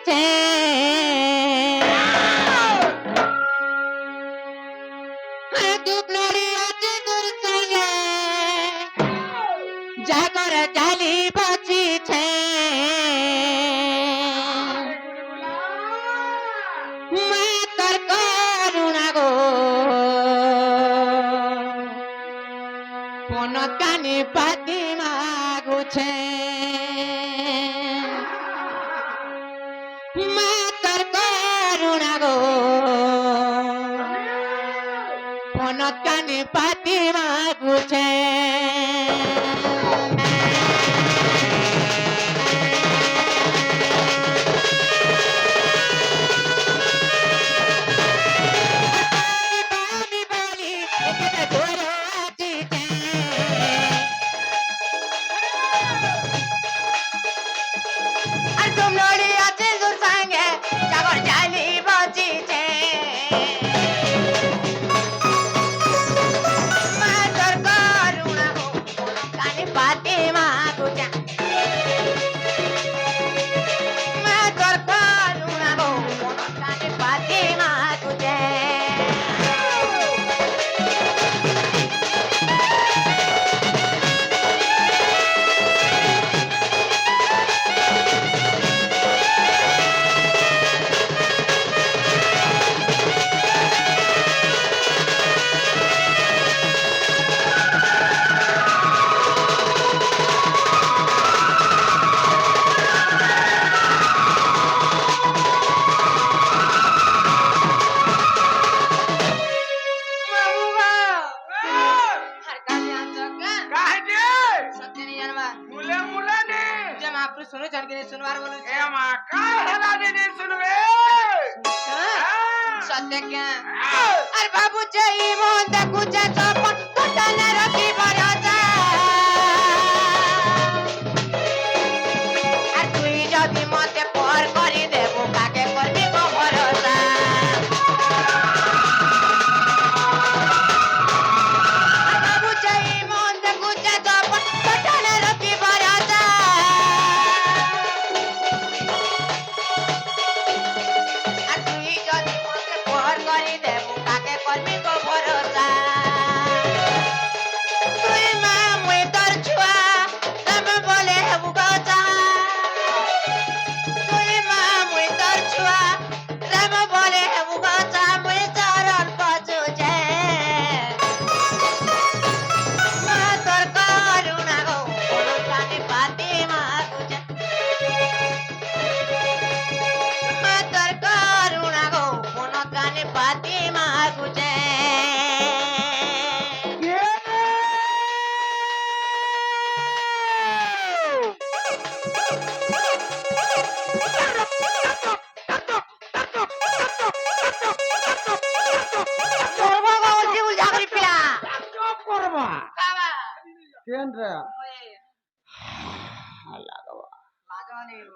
বাঁচিছে দুপনারি আছে তোর সঙ্গে জাগর জালি বাঁচিছে মা তোর করুণা গো কোন কানে পাতি মাগুছে মা তোর করুণা গো কোন কানে পাতি মাগুছে सुनो जान के सुनवार बोलो ए मां का हला दे सुनबे सत्य क्या अरे बाबू जई मोन देखु जा सपन टटन रखी भरोसा अरे तुई जदी मते पर करी देबो काके करबी को भरोसा अरे बाबू जई मोन देखु जा सपन टटन रखी भरोसा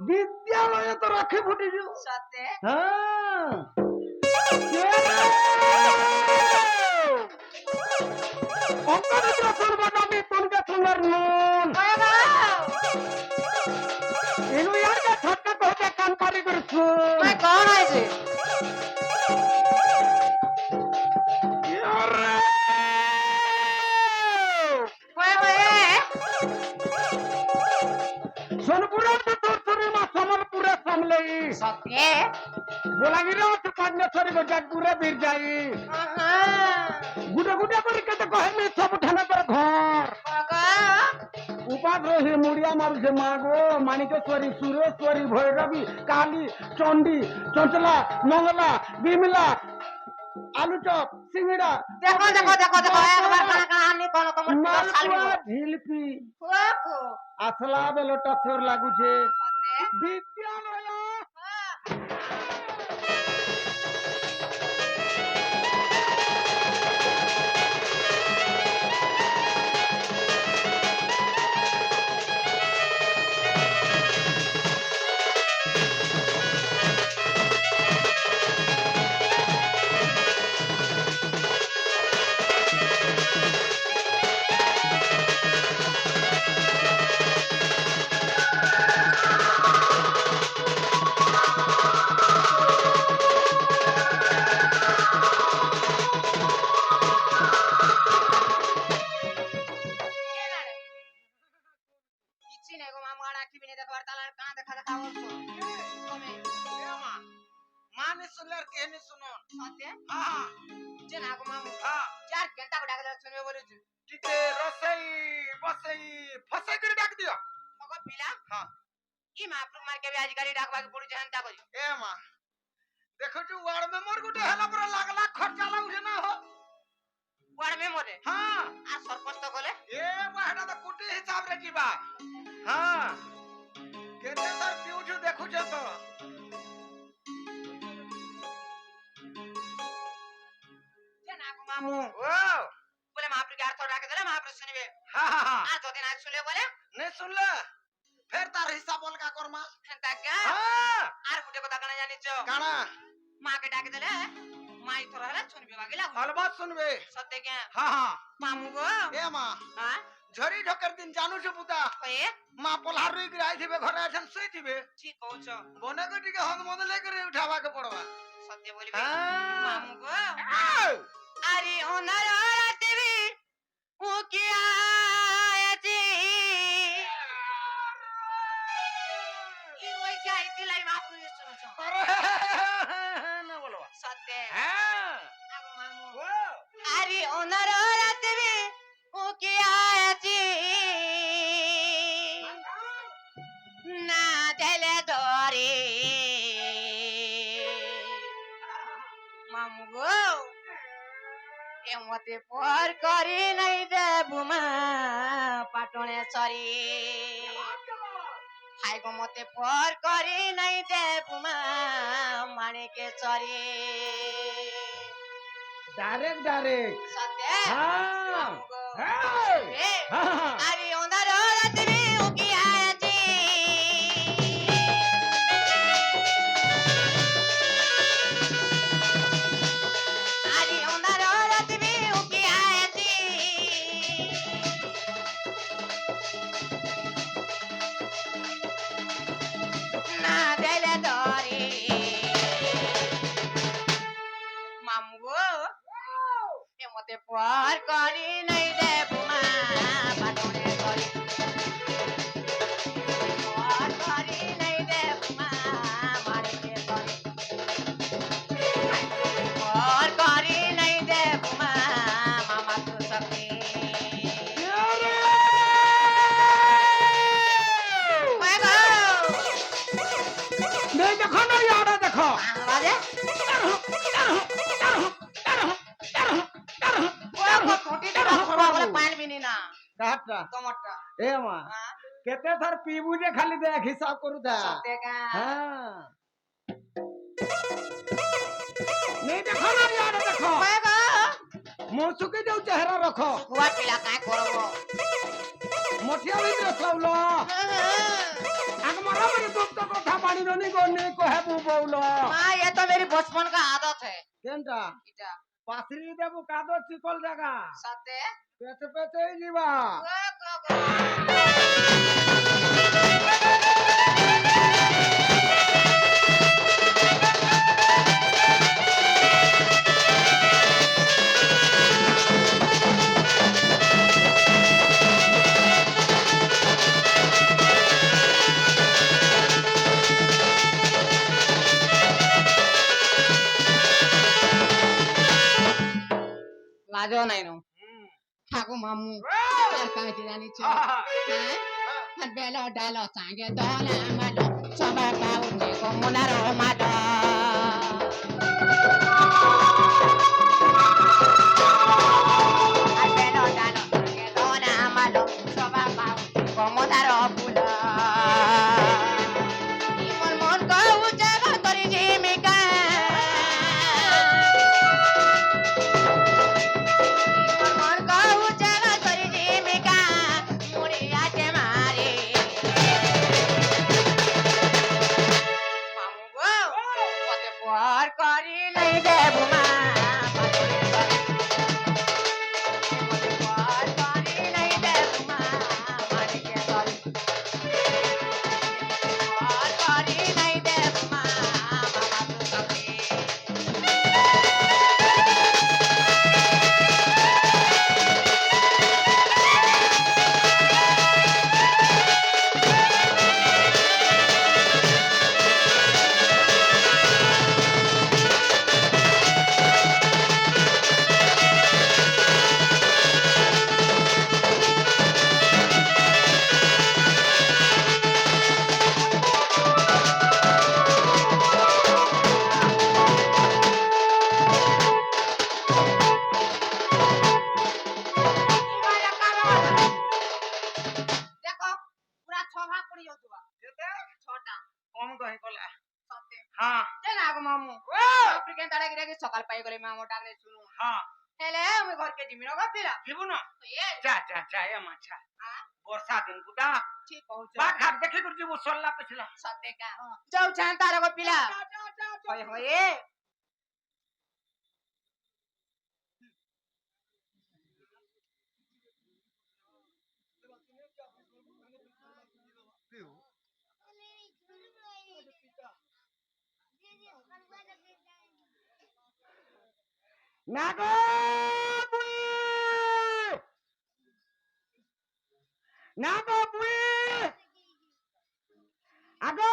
विद्यालय तो रखे फुटी जो सत्य हां ओकर तो सुनबा मी तुनके सुनर नून इनु यार का छक्का कहते कान पारी कर सुन मैं कौन है जी यार सोनपुरा तो तोरसरी मा समलपुरा समले सत्य बोलागिरो तो पांचनेश्वरी बजाजपुरा बीर जाई गुडे गुडे पर के तो कहे में सब ठाना पर घर उपास रही मुड़िया मारू से मागो माणिकेश्वरी सुरेश्वरी भैरवी काली चंडी चंचला मंगला बिमला आलू चॉप सिंगड़ा देखो देखो देखो देखो एक बार खाना कहानी कोन कोन मालपुआ झिलपी को असला बेलोटा छोर लागू छे सत्य विद्यालय কথা বলছো তুমি এ মা মানে শুনলে আর কেনে শুনুন সত্যি হ্যাঁ যে না গো মামু হ্যাঁ চার ঘন্টা ডাকলে শুনবে বলেছি টিকে রসই বসই ফসই করে ডাক দিও মগো পিলা হ্যাঁ ই মাপুর মার কে আজ গাড়ি ডাকবাকে পড়ুছে হান্তা করি এ মা দেখো যে ওয়ার্ড মেম্বার গুটে হেলা পরে লাখ লাখ খরচা লাগুছে না হো ওয়ার্ড মেম্বারে হ্যাঁ আর সরপঞ্চ তো গলে এ বাহাটা তো কোটি হিসাব রে ଯିବା হ্যাঁ কেতে তার পিউছু দেখুছে তো যে না গো মামু ও বলে মাপুর কে আর তো ডাকে দিলে মাপুর শুনবে হ্যাঁ হ্যাঁ হ্যাঁ আর যদি না শুনলে বলে নে শুনলে ফের তার হিসাব অলগা করমা হান্তা গা হ্যাঁ আর গুটে কথা কানা জানিছো কানা মাকে ডাকে দিলে মাই তোর হলে শুনবে বাগিলা অলবাত শুনবে সত্যি কে হ্যাঁ হ্যাঁ মামু গো এ মা হ্যাঁ ঝরি ঢকের দিন জানুছু পুতা হয়ে মা পলহার রই করে আইথিবে ঘরে আছেন শুইথিবে ঠিক কହୁছ বনে को টিকে হন মনে লেগে উঠাবা কে পড়বা সত্যি বলবি হ্যাঁ মামু গো আউ! আরে ওনার রাতেবি ও কি আয়াতি ই ওই যাইতি লাই মাপুর শুনছ আরে না বলবা সত্যি হ্যাঁ আগো মামু ও আরে ওনার রাতেবি ও কি আয়াতি না দেলে ধরে মামু গো এমতে পর করি নাই দেবু মা পাটনে সরি হাই গো মতে পর করি নাই দেবু মা মানিকে সরি ডাইরেক্ট ডাইরেক্ট সত্যি হ্যাঁ মামু গো হ্যাঁ এ, হ্যাঁ আরে ওনার রাতেবি ও কি আয়াতি আরে ওনার রাতেবি ও কি আয়াতি না দেলে ধরে মামু গো এমতে পর করি নাই দেবু মা পাটনে সরি পর করি নাই দেবু মা মানিকে সরি পর করি নাই দেবু মা মামা তো সখী ওই গো नहीं देखो ना यार देखो বাজে ওই গো টুটিটা খরবা বলে পানি বিনি না কাটটা তোমারটা ए मां হ্যাঁ केते थर पीबू जे खाली देख हिसाब करू था সত্যি কা हां नहीं देखो ना यार देखो ওই গো मुसुकी जो चेहरा रखो কুয়া পিলা কাই করব मोठिया भीतर सौलो आग मरा मेरे दुख तो कथा पानी ननी गोनी को है बू बोलो माँ ये तो मेरी बचपन का आदत है केनटा इटा पासरी देबू कादो चिकल जगह सत्य पेटे पेटे ही जीवा लाजो नहीं नो हाको मामू আর কাঁচি জানিছ হ্যাঁ বেলো ডালো সাঙ্গে দোলা মালো সবা পাউনি কমুনার মালো আর বেলো ডালো সাঙ্গে দোলা মালো সবা পাউনি কমুনার ফুল ইমন মন কউ জাগা করি জিমিকা মন কউ জাগা করি জিমিকা মুড়ি আছে মারে মামু গো কলা সত্যি হ্যাঁ যে না গো মামু আফ্রিকান তাড়া গিরা সকাল পাই গলে মামু ডাকলে শুনো হ্যাঁ হেলে আমি ঘরকে জিমি রগা পিলা ଯିବୁ ନା এ যা যা যা এ মাছা ବର୍ଷା ଦିନକୁ ଦା ঠিক কହୁছ ବା ଘାଟ ଦେଖି କରି ଯିବୁ ସରିଲା ପିଛଲା সত্যি কা যাও চান তার গো পিলা হয় হয় ନା ଗো ବୁଇ ନା ଗো ବୁଇ ଆଗ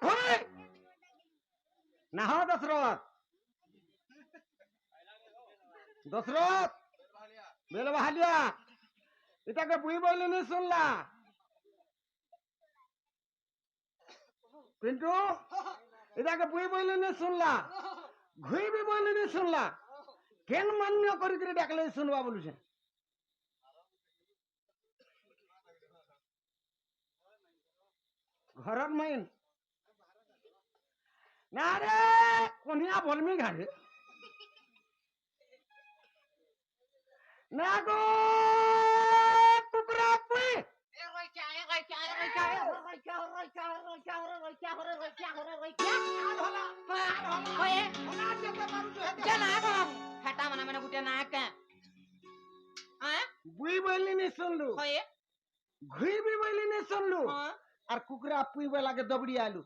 ଘରେ ନା ହଁ ଦଶରଥ ଦଶରଥ ବେଲ ବାହାଲିଆ এটাকে বুই বইলে নি শুনলা পিন্টু এটাকে বুই বইলে নি শুনলা ঘুই বি বইলে নি শুনলা কেন মান্য করি করে ডাকলে শুনবা বলুছে ঘরত মাইন না রে কোনিয়া বলমি ঘাড়ে না গো কুকুরা পুই বুই বইলি নি শুনলু ঘুই বি বইলি নি শুনলু আর কুকুরা পুই বেলাকে দবড়ি আলু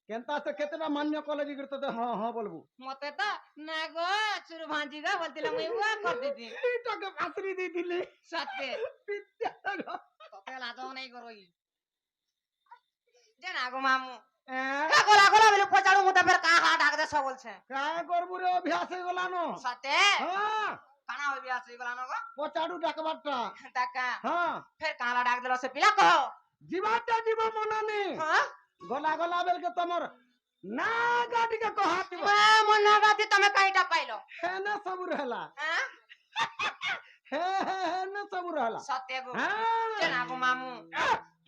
কেনতা সে কেতটা মান্য কলেজ গির তো হ্যাঁ হ্যাঁ বলবু মতে তো না গো চুরু ভাঞ্জি গো বলতিলাম ওই ওয়া কর দিতি এটাকে ফাসরি দিয়ে দিলে সত্যি পিচ্চা গো। তোকে লাজও নাই করই যে না গো মামু হ্যাঁ, গোলা গোলা বলে পচাড়ু মতো ফের কা কা ডাক দে সব বলছে কায় করবু রে অভ্যাস হয়ে গলা নো সত্যি হ্যাঁ কানা হইবি আসি গলা নগো পচাড়ু ডাকবারটা টাকা হ্যাঁ ফের কালা ডাক দিল সে পিলা কহ জীবাটা জীব মনে নি হ্যাঁ গলা গলা বেলকে তোমার না গাটিকে কহা দিব মন গাতি তুমি কাইটা পাইলো হেনে সবু রহলা হ্যাঁ হেনে সবু রহলা সত্যি গো হ্যাঁ যে না গো মামু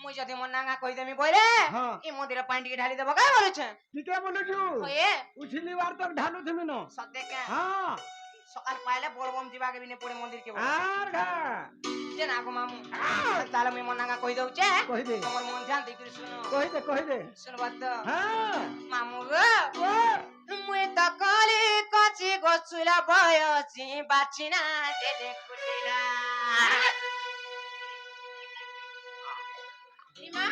মুই যদি মন নাঙ্গা কই দেমি বইরে হ্যাঁ এই মন্দিরে পানি টিকে ঢালি দেব কাই বলেছে ঠিকে বলেছু হয়ে উছিলি বার তক ঢালু তুমি ন সত্যি কে হ্যাঁ সকাল পাইলে বলবম দিবাকে বিনে পড়ে মন্দির কে আর ঘা যে না গো মামু তাহলে আমি মন নাঙ্গা কই দউছে কই দে তোমার মন ধ্যান দেখি শুনো কই দে শুনবা তো হ্যাঁ মামু গো ও মুই তো কলি কচি গছুলা বয়সি বাঁচি না দেলে কুটিলা ইমা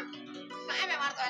কাই বেমার তো